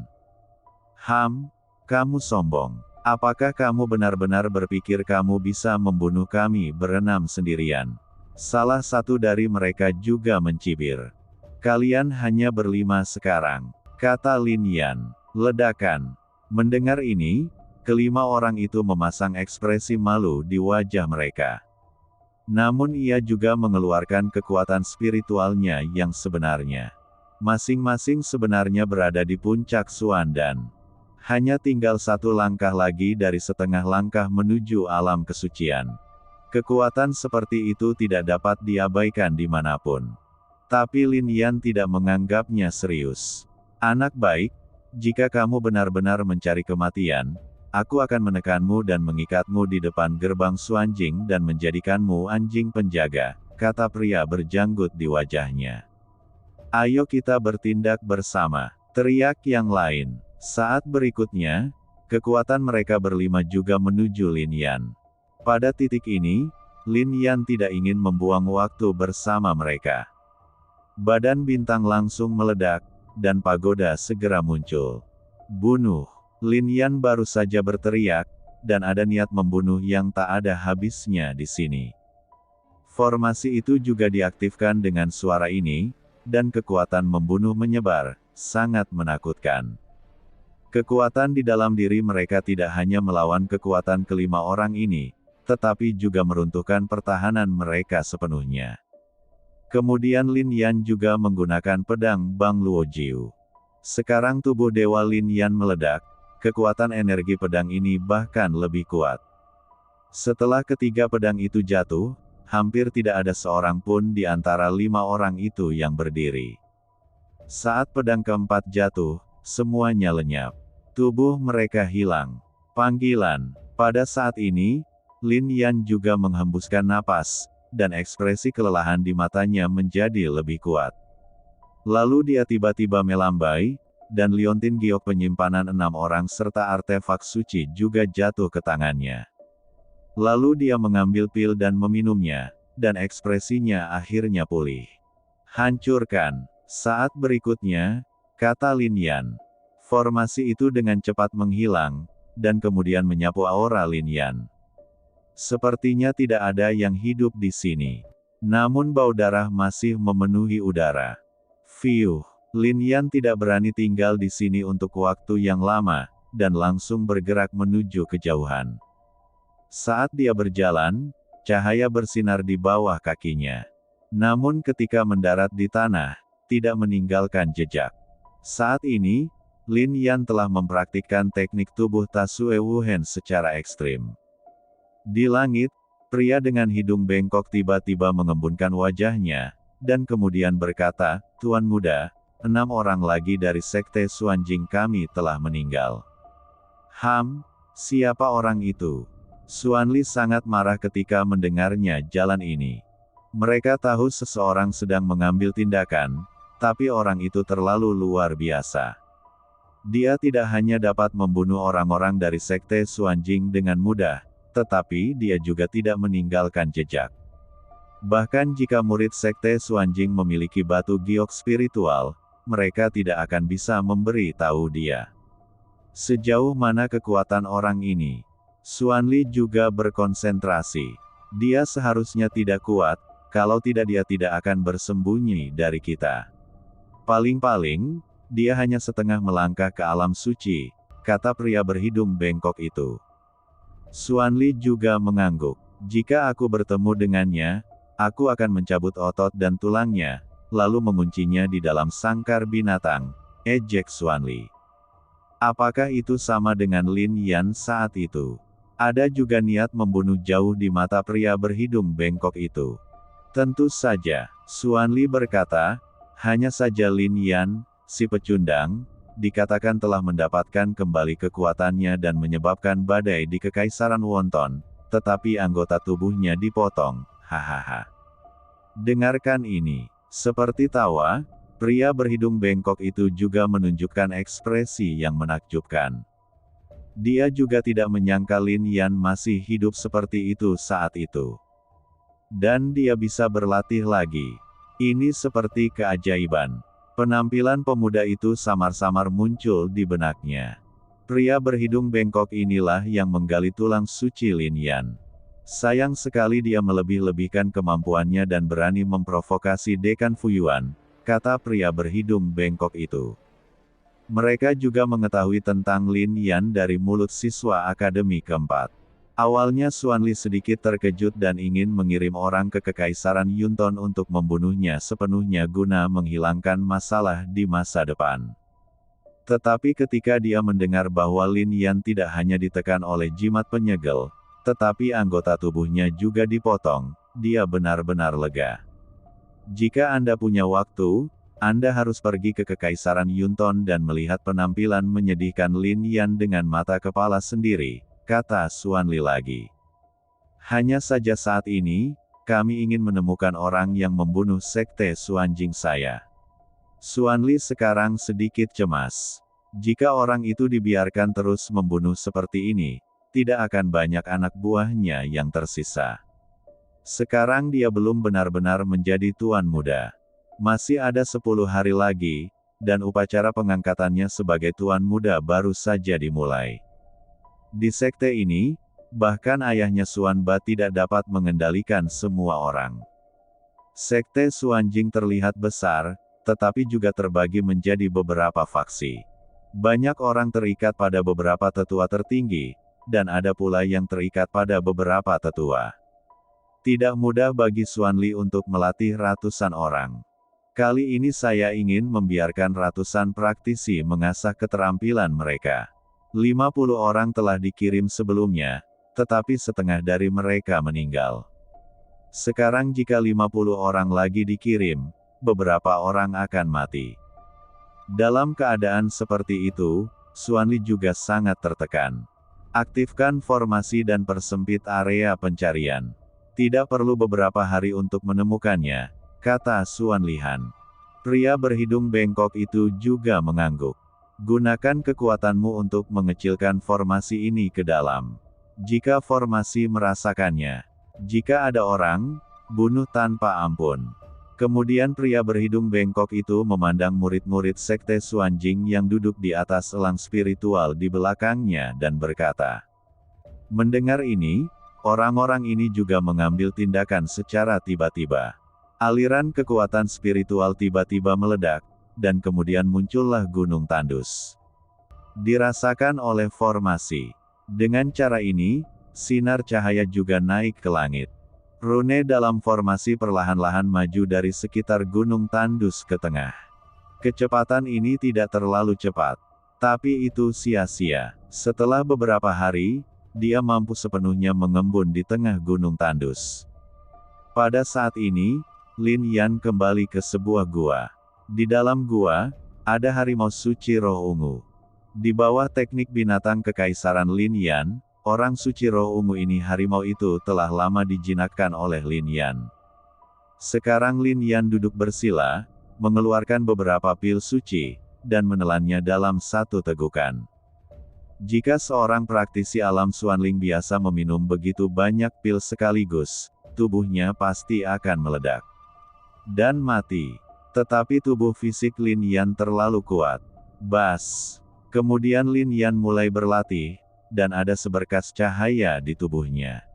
Kamu sombong. Apakah kamu benar-benar berpikir kamu bisa membunuh kami berenam sendirian? Salah satu dari mereka juga mencibir. Kalian hanya berlima sekarang, kata Lin Yan. Ledakan. Mendengar ini, kelima orang itu memasang ekspresi malu di wajah mereka. Namun ia juga mengeluarkan kekuatan spiritualnya yang sebenarnya. Masing-masing sebenarnya berada di puncak Xuan dan hanya tinggal satu langkah lagi dari setengah langkah menuju alam kesucian. Kekuatan seperti itu tidak dapat diabaikan dimanapun. Tapi Lin Yan tidak menganggapnya serius. Anak baik, jika kamu benar-benar mencari kematian, aku akan menekanmu dan mengikatmu di depan gerbang Xuanjing dan menjadikanmu anjing penjaga, kata pria berjanggut di wajahnya. Ayo kita bertindak bersama, teriak yang lain. Saat berikutnya, kekuatan mereka berlima juga menuju Lin Yan. Pada titik ini, Lin Yan tidak ingin membuang waktu bersama mereka. Badan bintang langsung meledak, dan pagoda segera muncul. Bunuh! Lin Yan baru saja berteriak, dan ada niat membunuh yang tak ada habisnya di sini. Formasi itu juga diaktifkan dengan suara ini, dan kekuatan membunuh menyebar, sangat menakutkan. Kekuatan di dalam diri mereka tidak hanya melawan kekuatan kelima orang ini, tetapi juga meruntuhkan pertahanan mereka sepenuhnya. Kemudian Lin Yan juga menggunakan pedang Bang Luojiu. Sekarang tubuh Dewa Lin Yan meledak, kekuatan energi pedang ini bahkan lebih kuat. Setelah ketiga pedang itu jatuh, hampir tidak ada seorang pun di antara 5 orang itu yang berdiri. Saat pedang keempat jatuh, semuanya lenyap. Tubuh mereka hilang. Panggilan. Pada saat ini, Lin Yan juga menghembuskan napas, dan ekspresi kelelahan di matanya menjadi lebih kuat. Lalu dia tiba-tiba melambai, dan liontin giok penyimpanan 6 orang serta artefak suci juga jatuh ke tangannya. Lalu dia mengambil pil dan meminumnya, dan ekspresinya akhirnya pulih. Hancurkan. Saat berikutnya, kata Lin Yan. Formasi itu dengan cepat menghilang, dan kemudian menyapu aura Lin Yan. Sepertinya tidak ada yang hidup di sini. Namun bau darah masih memenuhi udara. Fiuh, Lin Yan tidak berani tinggal di sini untuk waktu yang lama, dan langsung bergerak menuju kejauhan. Saat dia berjalan, cahaya bersinar di bawah kakinya. Namun ketika mendarat di tanah, tidak meninggalkan jejak. Saat ini, Lin Yan telah mempraktikkan teknik tubuh Tasue Wuhen secara ekstrim. Di langit, pria dengan hidung bengkok tiba-tiba mengembunkan wajahnya, dan kemudian berkata, "Tuan muda, 6 orang lagi dari sekte Xuanjing kami telah meninggal." Siapa orang itu? Xuanli sangat marah ketika mendengarnya jalan ini. Mereka tahu seseorang sedang mengambil tindakan, tapi orang itu terlalu luar biasa. Dia tidak hanya dapat membunuh orang-orang dari sekte Xuanjing dengan mudah, tetapi dia juga tidak meninggalkan jejak. Bahkan jika murid sekte Xuanjing memiliki batu giok spiritual, mereka tidak akan bisa memberi tahu dia. Sejauh mana kekuatan orang ini? Xuanli juga berkonsentrasi. Dia seharusnya tidak kuat, kalau tidak dia tidak akan bersembunyi dari kita. Paling-paling, dia hanya setengah melangkah ke alam suci, kata pria berhidung bengkok itu. Xuanli juga mengangguk. Jika aku bertemu dengannya, aku akan mencabut otot dan tulangnya, lalu menguncinya di dalam sangkar binatang, ejek Xuanli. Apakah itu sama dengan Lin Yan saat itu? Ada juga niat membunuh jauh di mata pria berhidung bengkok itu. Tentu saja, Xuanli berkata, hanya saja Lin Yan, si pecundang, dikatakan telah mendapatkan kembali kekuatannya dan menyebabkan badai di Kekaisaran Wonton, tetapi anggota tubuhnya dipotong, hahaha. Dengarkan ini, seperti tawa, pria berhidung bengkok itu juga menunjukkan ekspresi yang menakjubkan. Dia juga tidak menyangka Lin Yan masih hidup seperti itu saat itu. Dan dia bisa berlatih lagi. Ini seperti keajaiban. Penampilan pemuda itu samar-samar muncul di benaknya. Pria berhidung bengkok inilah yang menggali tulang suci Lin Yan. Sayang sekali dia melebih-lebihkan kemampuannya dan berani memprovokasi Dekan Fuyuan, kata pria berhidung bengkok itu. Mereka juga mengetahui tentang Lin Yan dari mulut siswa akademi keempat. Awalnya Xuanli sedikit terkejut dan ingin mengirim orang ke Kekaisaran Yunton untuk membunuhnya sepenuhnya guna menghilangkan masalah di masa depan. Tetapi ketika dia mendengar bahwa Lin Yan tidak hanya ditekan oleh jimat penyegel, tetapi anggota tubuhnya juga dipotong, dia benar-benar lega. Jika Anda punya waktu, Anda harus pergi ke Kekaisaran Yunton dan melihat penampilan menyedihkan Lin Yan dengan mata kepala sendiri, kata Xuanli lagi. Hanya saja saat ini, kami ingin menemukan orang yang membunuh sekte Xuanjing saya. Xuanli sekarang sedikit cemas. Jika orang itu dibiarkan terus membunuh seperti ini, tidak akan banyak anak buahnya yang tersisa. Sekarang dia belum benar-benar menjadi tuan muda. Masih ada 10 hari lagi, dan upacara pengangkatannya sebagai tuan muda baru saja dimulai. Di sekte ini, bahkan ayahnya Xuan Ba tidak dapat mengendalikan semua orang. Sekte Xuanjing terlihat besar, tetapi juga terbagi menjadi beberapa faksi. Banyak orang terikat pada beberapa tetua tertinggi, dan ada pula yang terikat pada beberapa tetua. Tidak mudah bagi Xuanli untuk melatih ratusan orang. Kali ini saya ingin membiarkan ratusan praktisi mengasah keterampilan mereka. 50 orang telah dikirim sebelumnya, tetapi setengah dari mereka meninggal. Sekarang jika 50 orang lagi dikirim, beberapa orang akan mati. Dalam keadaan seperti itu, Xuanli juga sangat tertekan. Aktifkan formasi dan persempit area pencarian. Tidak perlu beberapa hari untuk menemukannya, kata Xuanli Han. Pria berhidung bengkok itu juga mengangguk. Gunakan kekuatanmu untuk mengecilkan formasi ini ke dalam. Jika formasi merasakannya. Jika ada orang, bunuh tanpa ampun. Kemudian pria berhidung bengkok itu memandang murid-murid sekte Xuanjing yang duduk di atas elang spiritual di belakangnya dan berkata. Mendengar ini, orang-orang ini juga mengambil tindakan secara tiba-tiba. Aliran kekuatan spiritual tiba-tiba meledak, dan kemudian muncullah gunung tandus. Dirasakan oleh formasi. Dengan cara ini, sinar cahaya juga naik ke langit. Rune dalam formasi perlahan-lahan maju dari sekitar gunung tandus ke tengah. Kecepatan ini tidak terlalu cepat. Tapi itu sia-sia. Setelah beberapa hari, dia mampu sepenuhnya mengembun di tengah gunung tandus. Pada saat ini, Lin Yan kembali ke sebuah gua. Di dalam gua, ada harimau suci roh ungu. Di bawah teknik binatang kekaisaran Lin Yan, orang suci roh ungu ini harimau itu telah lama dijinakkan oleh Lin Yan. Sekarang Lin Yan duduk bersila, mengeluarkan beberapa pil suci, dan menelannya dalam satu tegukan. Jika seorang praktisi alam Xuanling biasa meminum begitu banyak pil sekaligus, tubuhnya pasti akan meledak dan mati. Tetapi tubuh fisik Lin Yan terlalu kuat. Bas. Kemudian Lin Yan mulai berlatih, dan ada seberkas cahaya di tubuhnya.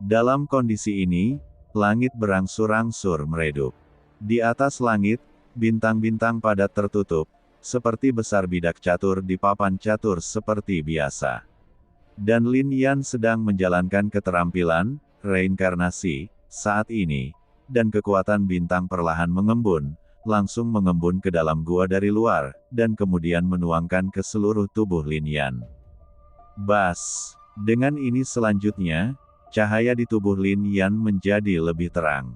Dalam kondisi ini, langit berangsur-angsur meredup. Di atas langit, bintang-bintang padat tertutup, seperti besar bidak catur di papan catur seperti biasa. Dan Lin Yan sedang menjalankan keterampilan reinkarnasi saat ini, dan kekuatan bintang perlahan mengembun, langsung mengembun ke dalam gua dari luar, dan kemudian menuangkan ke seluruh tubuh Lin Yan. Bas. Dengan ini selanjutnya, cahaya di tubuh Lin Yan menjadi lebih terang.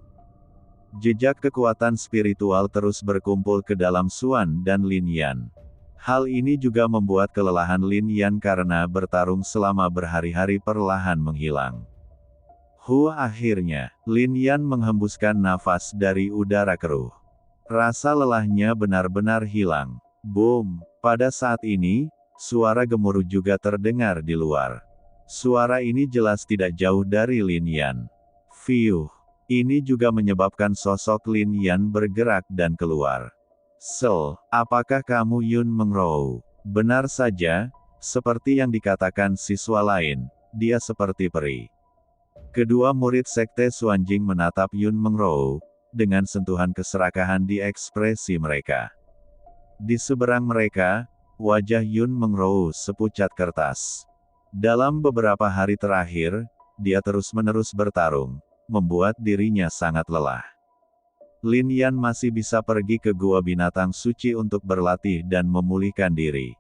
Jejak kekuatan spiritual terus berkumpul ke dalam Xuan dan Lin Yan. Hal ini juga membuat kelelahan Lin Yan karena bertarung selama berhari-hari perlahan menghilang. Akhirnya, Lin Yan menghembuskan nafas dari udara keruh. Rasa lelahnya benar-benar hilang. Boom! Pada saat ini, suara gemuruh juga terdengar di luar. Suara ini jelas tidak jauh dari Lin Yan. Fiuh! Ini juga menyebabkan sosok Lin Yan bergerak dan keluar. Apakah kamu Yun Mengrou? Benar saja, seperti yang dikatakan siswa lain, dia seperti peri. Kedua murid sekte Xuanjing menatap Yun Mengrou, dengan sentuhan keserakahan di ekspresi mereka. Di seberang mereka, wajah Yun Mengrou sepucat kertas. Dalam beberapa hari terakhir, dia terus-menerus bertarung, membuat dirinya sangat lelah. Lin Yan masih bisa pergi ke gua binatang suci untuk berlatih dan memulihkan diri.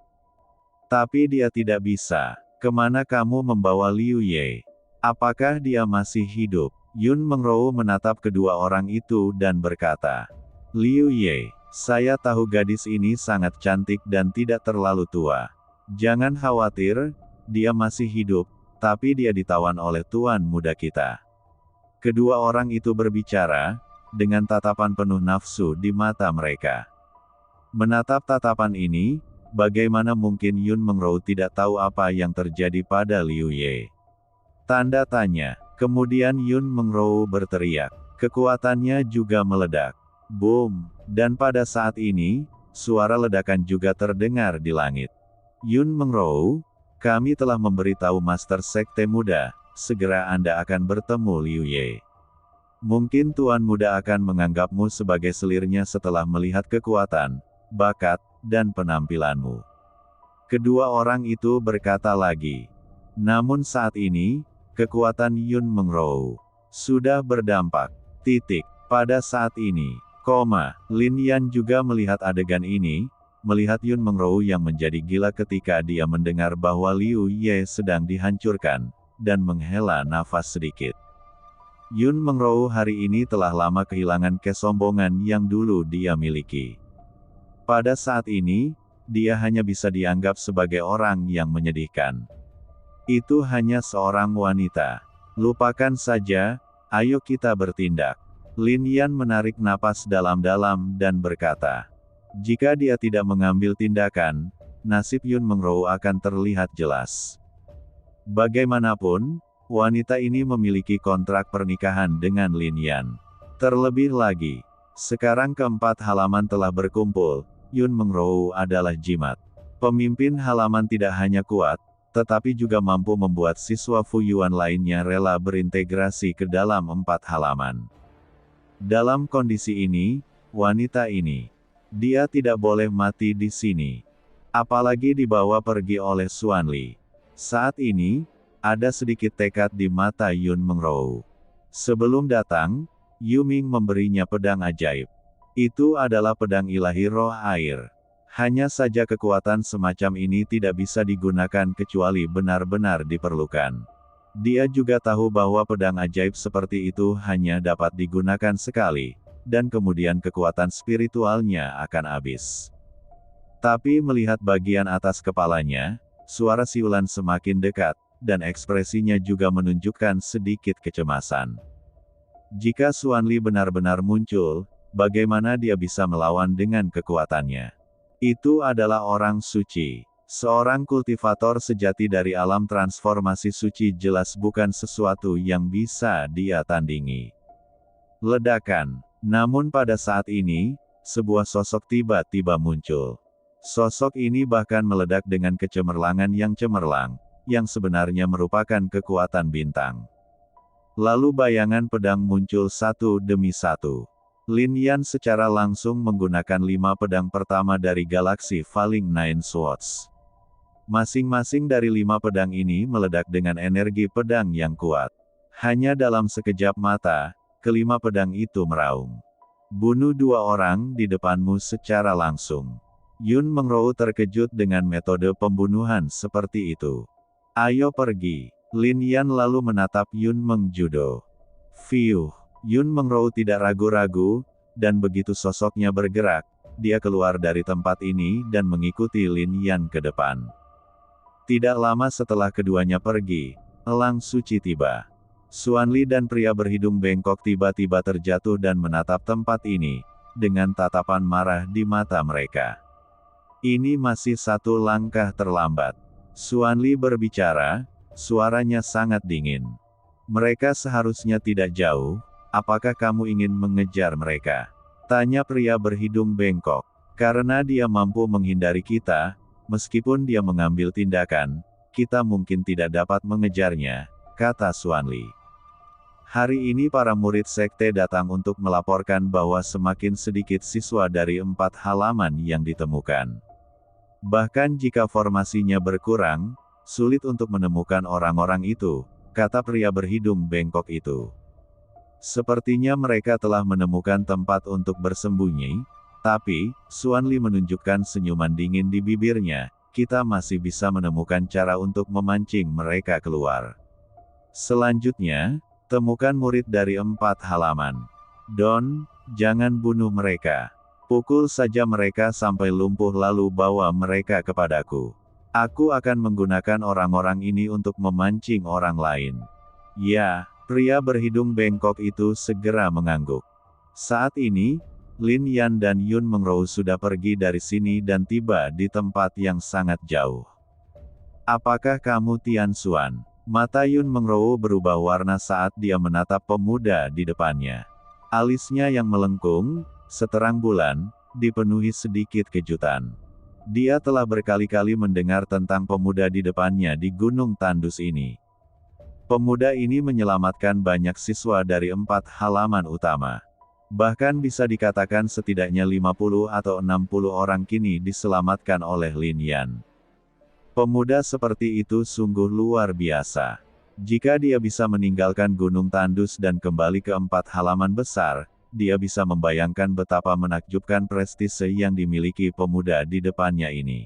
Tapi dia tidak bisa. Kemana kamu membawa Liu Ye? Apakah dia masih hidup? Yun Mengrou menatap kedua orang itu dan berkata, Liu Ye, saya tahu gadis ini sangat cantik dan tidak terlalu tua. Jangan khawatir, dia masih hidup, tapi dia ditawan oleh tuan muda kita. Kedua orang itu berbicara, dengan tatapan penuh nafsu di mata mereka. Menatap tatapan ini, bagaimana mungkin Yun Mengrou tidak tahu apa yang terjadi pada Liu Ye? Tanda tanya. Kemudian Yun Mengrou berteriak. Kekuatannya juga meledak. Boom! Dan pada saat ini, suara ledakan juga terdengar di langit. Yun Mengrou, kami telah memberitahu Master Sekte Muda, segera Anda akan bertemu Liu Ye. Mungkin Tuan Muda akan menganggapmu sebagai selirnya setelah melihat kekuatan, bakat, dan penampilanmu. Kedua orang itu berkata lagi. Namun saat ini, kekuatan Yun Mengrou sudah berdampak. Pada saat ini, Lin Yan juga melihat adegan ini, melihat Yun Mengrou yang menjadi gila ketika dia mendengar bahwa Liu Ye sedang dihancurkan, dan menghela nafas sedikit. Yun Mengrou hari ini telah lama kehilangan kesombongan yang dulu dia miliki. Pada saat ini, dia hanya bisa dianggap sebagai orang yang menyedihkan. Itu hanya seorang wanita. Lupakan saja, ayo kita bertindak. Lin Yan menarik napas dalam-dalam dan berkata, jika dia tidak mengambil tindakan, nasib Yun Mengrou akan terlihat jelas. Bagaimanapun, wanita ini memiliki kontrak pernikahan dengan Lin Yan. Terlebih lagi, sekarang keempat halaman telah berkumpul, Yun Mengrou adalah jimat. Pemimpin halaman tidak hanya kuat, tetapi juga mampu membuat siswa Fuyuan lainnya rela berintegrasi ke dalam 4 halaman. Dalam kondisi ini, wanita ini, dia tidak boleh mati di sini. Apalagi dibawa pergi oleh Xuanli. Saat ini, ada sedikit tekad di mata Yun Mengrou. Sebelum datang, Yuming memberinya pedang ajaib. Itu adalah pedang ilahi roh air. Hanya saja kekuatan semacam ini tidak bisa digunakan kecuali benar-benar diperlukan. Dia juga tahu bahwa pedang ajaib seperti itu hanya dapat digunakan sekali, dan kemudian kekuatan spiritualnya akan habis. Tapi melihat bagian atas kepalanya, suara siulan semakin dekat, dan ekspresinya juga menunjukkan sedikit kecemasan. Jika Xuanli benar-benar muncul, bagaimana dia bisa melawan dengan kekuatannya? Itu adalah orang suci. Seorang kultivator sejati dari alam transformasi suci jelas bukan sesuatu yang bisa dia tandingi. Ledakan. Namun pada saat ini, sebuah sosok tiba-tiba muncul. Sosok ini bahkan meledak dengan kecemerlangan yang cemerlang, yang sebenarnya merupakan kekuatan bintang. Lalu bayangan pedang muncul satu demi satu. Lin Yan secara langsung menggunakan 5 pedang pertama dari galaksi Falling Nine Swords. Masing-masing dari 5 pedang ini meledak dengan energi pedang yang kuat. Hanya dalam sekejap mata, kelima pedang itu meraung. Bunuh 2 orang di depanmu secara langsung. Yun Mengrou terkejut dengan metode pembunuhan seperti itu. Ayo pergi. Lin Yan lalu menatap Yun Mengjudo. Fiuh. Yun Mengrou tidak ragu-ragu, dan begitu sosoknya bergerak, dia keluar dari tempat ini dan mengikuti Lin Yan ke depan. Tidak lama setelah keduanya pergi, elang suci tiba. Xuanli dan pria berhidung bengkok tiba-tiba terjatuh dan menatap tempat ini, dengan tatapan marah di mata mereka. Ini masih 1 langkah terlambat. Xuanli berbicara, suaranya sangat dingin. Mereka seharusnya tidak jauh, apakah kamu ingin mengejar mereka? Tanya pria berhidung bengkok. Karena dia mampu menghindari kita, meskipun dia mengambil tindakan, kita mungkin tidak dapat mengejarnya, kata Xuanli. Hari ini para murid sekte datang untuk melaporkan bahwa semakin sedikit siswa dari 4 halaman yang ditemukan. Bahkan jika formasinya berkurang, sulit untuk menemukan orang-orang itu, kata pria berhidung bengkok itu. Sepertinya mereka telah menemukan tempat untuk bersembunyi, tapi, Xuanli menunjukkan senyuman dingin di bibirnya, kita masih bisa menemukan cara untuk memancing mereka keluar. Selanjutnya, temukan murid dari 4 halaman. Don, jangan bunuh mereka. Pukul saja mereka sampai lumpuh lalu bawa mereka kepadaku. Aku akan menggunakan orang-orang ini untuk memancing orang lain. Ya, pria berhidung bengkok itu segera mengangguk. Saat ini, Lin Yan dan Yun Mengrou sudah pergi dari sini dan tiba di tempat yang sangat jauh. Apakah kamu Tian Xuan? Mata Yun Mengrou berubah warna saat dia menatap pemuda di depannya. Alisnya yang melengkung, seterang bulan, dipenuhi sedikit kejutan. Dia telah berkali-kali mendengar tentang pemuda di depannya di Gunung Tandus ini. Pemuda ini menyelamatkan banyak siswa dari 4 halaman utama. Bahkan bisa dikatakan setidaknya 50 atau 60 orang kini diselamatkan oleh Lin Yan. Pemuda seperti itu sungguh luar biasa. Jika dia bisa meninggalkan Gunung Tandus dan kembali ke 4 halaman besar, dia bisa membayangkan betapa menakjubkan prestise yang dimiliki pemuda di depannya ini.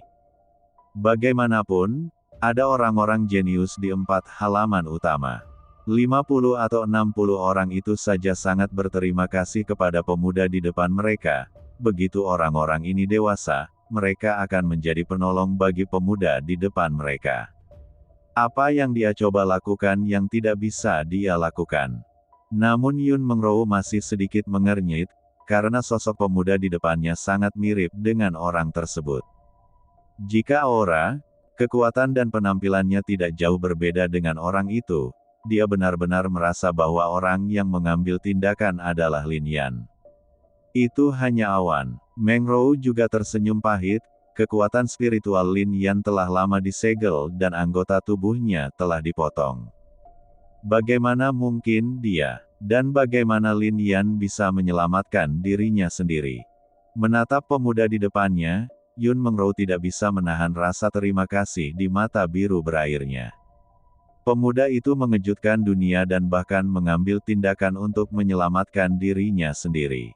Bagaimanapun, ada orang-orang jenius di 4 halaman utama. 50 atau 60 orang itu saja sangat berterima kasih kepada pemuda di depan mereka. Begitu orang-orang ini dewasa, mereka akan menjadi penolong bagi pemuda di depan mereka. Apa yang dia coba lakukan yang tidak bisa dia lakukan? Namun Yun Mengrou masih sedikit mengernyit, karena sosok pemuda di depannya sangat mirip dengan orang tersebut. Jika aura, kekuatan dan penampilannya tidak jauh berbeda dengan orang itu, dia benar-benar merasa bahwa orang yang mengambil tindakan adalah Lin Yan. Itu hanya awan. Mengrou juga tersenyum pahit, kekuatan spiritual Lin Yan telah lama disegel dan anggota tubuhnya telah dipotong. Bagaimana mungkin dia, dan bagaimana Lin Yan bisa menyelamatkan dirinya sendiri? Menatap pemuda di depannya, Yun Mengrou tidak bisa menahan rasa terima kasih di mata biru berairnya. Pemuda itu mengejutkan dunia dan bahkan mengambil tindakan untuk menyelamatkan dirinya sendiri.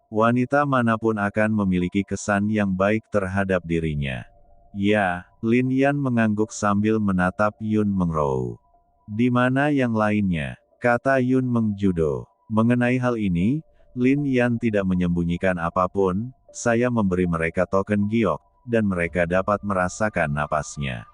Wanita manapun akan memiliki kesan yang baik terhadap dirinya. Ya, Lin Yan mengangguk sambil menatap Yun Mengrou. Di mana yang lainnya? Kata Yun Mengjudo. Mengenai hal ini, Lin Yan tidak menyembunyikan apapun, saya memberi mereka token giok, dan mereka dapat merasakan napasnya.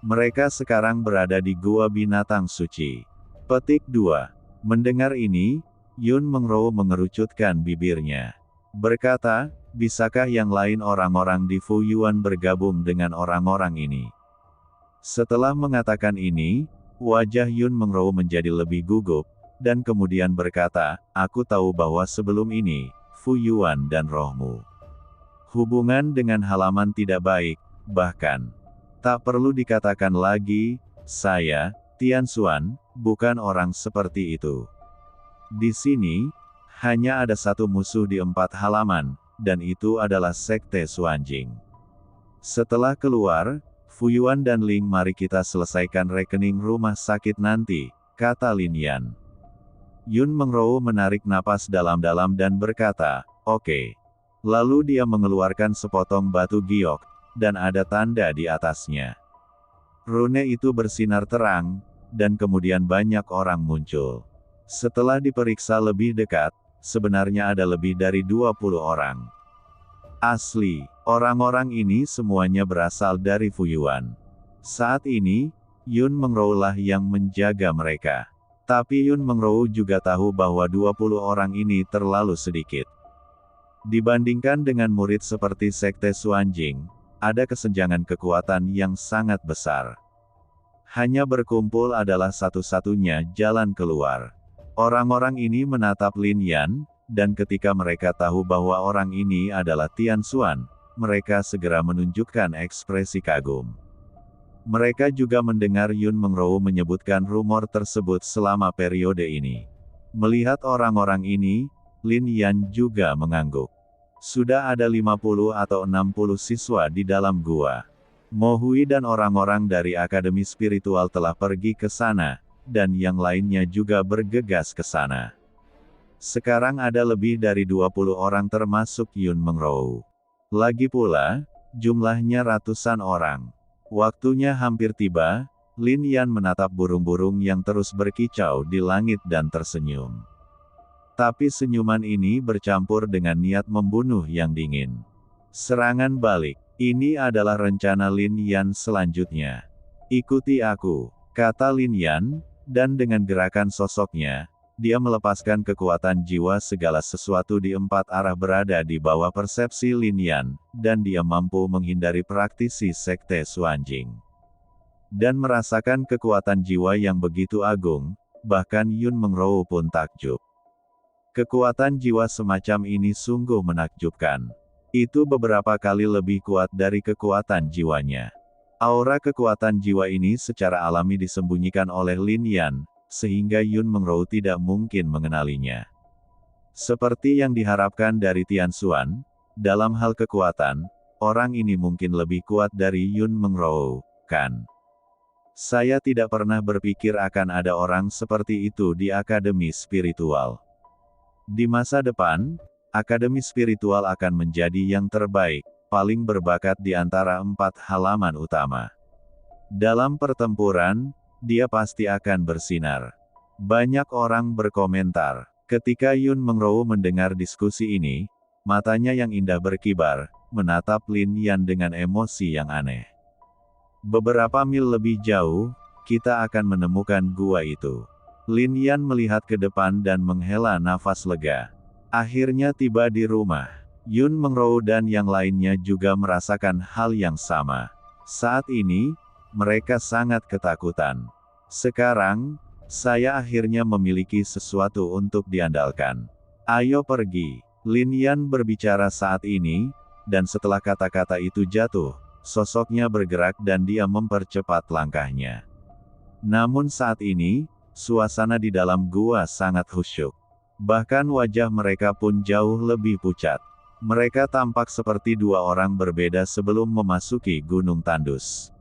Mereka sekarang berada di Gua Binatang Suci. Petik 2. Mendengar ini, Yun Mengrou mengerucutkan bibirnya. Berkata, bisakah yang lain orang-orang di Fuyuan bergabung dengan orang-orang ini? Setelah mengatakan ini, wajah Yun Mengrou menjadi lebih gugup, dan kemudian berkata, aku tahu bahwa sebelum ini, Fuyuan dan rohmu hubungan dengan halaman tidak baik, bahkan tak perlu dikatakan lagi, saya, Tian Xuan, bukan orang seperti itu. Di sini, hanya ada satu musuh di 4 halaman, dan itu adalah Sekte Xuanjing. Setelah keluar, Fuyuan dan Ling mari kita selesaikan rekening rumah sakit nanti, kata Lin Yan. Yun Mengrou menarik napas dalam-dalam dan berkata, oke. Lalu dia mengeluarkan sepotong batu giok, dan ada tanda di atasnya. Rune itu bersinar terang, dan kemudian banyak orang muncul. Setelah diperiksa lebih dekat, sebenarnya ada lebih dari 20 orang. Asli, orang-orang ini semuanya berasal dari Fuyuan. Saat ini, Yun Mengrou lah yang menjaga mereka. Tapi Yun Mengrou juga tahu bahwa 20 orang ini terlalu sedikit. Dibandingkan dengan murid seperti Sekte Xuanjing, ada kesenjangan kekuatan yang sangat besar. Hanya berkumpul adalah satu-satunya jalan keluar. Orang-orang ini menatap Lin Yan, dan ketika mereka tahu bahwa orang ini adalah Tian Xuan, mereka segera menunjukkan ekspresi kagum. Mereka juga mendengar Yun Mengrou menyebutkan rumor tersebut selama periode ini. Melihat orang-orang ini, Lin Yan juga mengangguk. Sudah ada 50 atau 60 siswa di dalam gua. Mo Hui dan orang-orang dari Akademi Spiritual telah pergi ke sana, dan yang lainnya juga bergegas ke sana. Sekarang ada lebih dari 20 orang termasuk Yun Mengrou. Lagi pula, jumlahnya ratusan orang. Waktunya hampir tiba, Lin Yan menatap burung-burung yang terus berkicau di langit dan tersenyum. Tapi senyuman ini bercampur dengan niat membunuh yang dingin. Serangan balik. Ini adalah rencana Lin Yan selanjutnya. Ikuti aku, kata Lin Yan, dan dengan gerakan sosoknya, dia melepaskan kekuatan jiwa segala sesuatu di 4 arah berada di bawah persepsi Lin Yan, dan dia mampu menghindari praktisi Sekte Xuanjing. Dan merasakan kekuatan jiwa yang begitu agung, bahkan Yun Mengrou pun takjub. Kekuatan jiwa semacam ini sungguh menakjubkan. Itu beberapa kali lebih kuat dari kekuatan jiwanya. Aura kekuatan jiwa ini secara alami disembunyikan oleh Lin Yan, sehingga Yun Mengrou tidak mungkin mengenalinya. Seperti yang diharapkan dari Tian Xuan, dalam hal kekuatan, orang ini mungkin lebih kuat dari Yun Mengrou, kan? Saya tidak pernah berpikir akan ada orang seperti itu di Akademi Spiritual. Di masa depan, Akademi Spiritual akan menjadi yang terbaik, paling berbakat di antara 4 halaman utama. Dalam pertempuran, dia pasti akan bersinar. Banyak orang berkomentar. Ketika Yun Mengrou mendengar diskusi ini, matanya yang indah berkibar, menatap Lin Yan dengan emosi yang aneh. Beberapa mil lebih jauh, kita akan menemukan gua itu. Lin Yan melihat ke depan dan menghela nafas lega. Akhirnya tiba di rumah. Yun Mengrou dan yang lainnya juga merasakan hal yang sama. Saat ini, mereka sangat ketakutan. Sekarang, saya akhirnya memiliki sesuatu untuk diandalkan. Ayo pergi. Lin Yan berbicara saat ini, dan setelah kata-kata itu jatuh, sosoknya bergerak dan dia mempercepat langkahnya. Namun saat ini, suasana di dalam gua sangat khusyuk. Bahkan wajah mereka pun jauh lebih pucat. Mereka tampak seperti 2 orang berbeda sebelum memasuki Gunung Tandus.